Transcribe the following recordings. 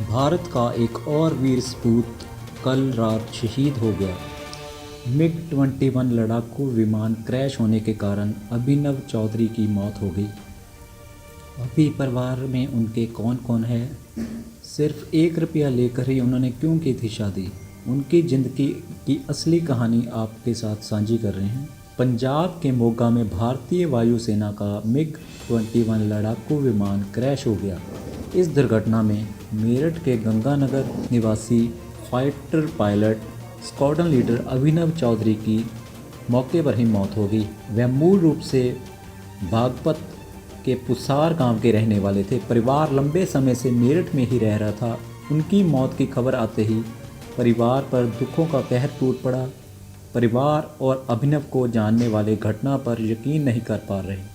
भारत का एक और वीर सपूत कल रात शहीद हो गया। मिग-21 लड़ाकू विमान क्रैश होने के कारण अभिनव चौधरी की मौत हो गई। अभी परिवार में उनके कौन कौन है? सिर्फ 1 रुपया लेकर ही उन्होंने क्यों की थी शादी? उनकी ज़िंदगी की असली कहानी आपके साथ साझी कर रहे हैं। पंजाब के मोगा में भारतीय वायुसेना का मिग-21 लड़ाकू विमान क्रैश हो गया। इस दुर्घटना में मेरठ के गंगानगर निवासी फाइटर पायलट स्क्वाड्रन लीडर अभिनव चौधरी की मौके पर ही मौत हो गई। वह मूल रूप से बागपत के पुसार गांव के रहने वाले थे। परिवार लंबे समय से मेरठ में ही रह रहा था। उनकी मौत की खबर आते ही परिवार पर दुखों का कहर टूट पड़ा। परिवार और अभिनव को जानने वाले घटना पर यकीन नहीं कर पा रहे।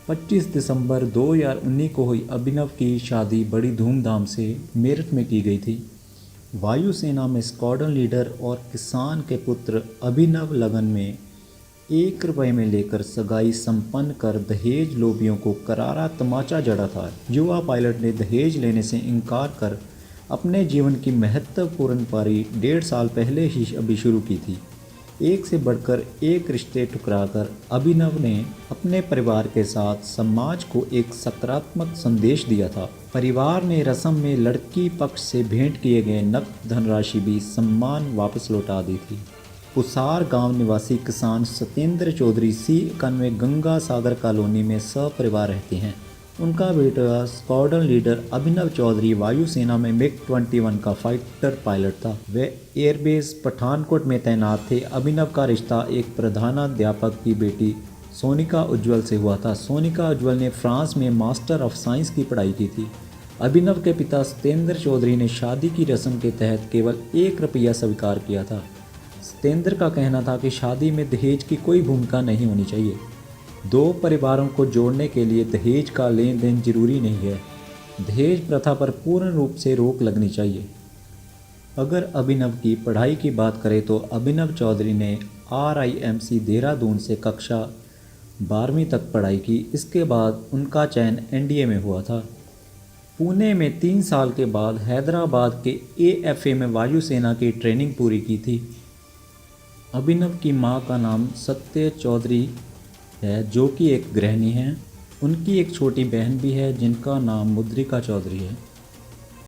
25 दिसंबर 2019 को हुई अभिनव की शादी बड़ी धूमधाम से मेरठ में की गई थी। वायुसेना में स्क्वाड्रन लीडर और किसान के पुत्र अभिनव लगन में 1 रुपये में लेकर सगाई संपन्न कर दहेज लोभियों को करारा तमाचा जड़ा था। युवा पायलट ने दहेज लेने से इनकार कर अपने जीवन की महत्वपूर्ण पारी 1.5 साल पहले ही अभी शुरू की थी। एक से बढ़कर एक रिश्ते ठुकराकर अभिनव ने अपने परिवार के साथ समाज को एक सकारात्मक संदेश दिया था। परिवार ने रस्म में लड़की पक्ष से भेंट किए गए नकद धनराशि भी सम्मान वापस लौटा दी थी। पुसार गांव निवासी किसान सत्येंद्र चौधरी C91 गंगा सागर कॉलोनी में सपरिवार रहते हैं। उनका बेटा स्क्वाड्रन लीडर अभिनव चौधरी वायुसेना में मिग-21 का फाइटर पायलट था। वे एयरबेस पठानकोट में तैनात थे। अभिनव का रिश्ता एक प्रधानाध्यापक की बेटी सोनिका उज्ज्वल से हुआ था। सोनिका उज्ज्वल ने फ्रांस में मास्टर ऑफ साइंस की पढ़ाई की थी। अभिनव के पिता सत्येंद्र चौधरी ने शादी की रस्म के तहत केवल 1 रुपया स्वीकार किया था। सत्येंद्र का कहना था कि शादी में दहेज की कोई भूमिका नहीं होनी चाहिए। 2 परिवारों को जोड़ने के लिए दहेज का लेन देन जरूरी नहीं है। दहेज प्रथा पर पूर्ण रूप से रोक लगनी चाहिए। अगर अभिनव की पढ़ाई की बात करें तो अभिनव चौधरी ने RIMC देहरादून से कक्षा 12वीं तक पढ़ाई की। इसके बाद उनका चयन NDA में हुआ था। पुणे में 3 साल के बाद हैदराबाद के AFA में वायुसेना की ट्रेनिंग पूरी की थी। अभिनव की मां का नाम सत्य चौधरी है, जो कि एक गृहिणी हैं। उनकी एक छोटी बहन भी है जिनका नाम मुद्रिका चौधरी है।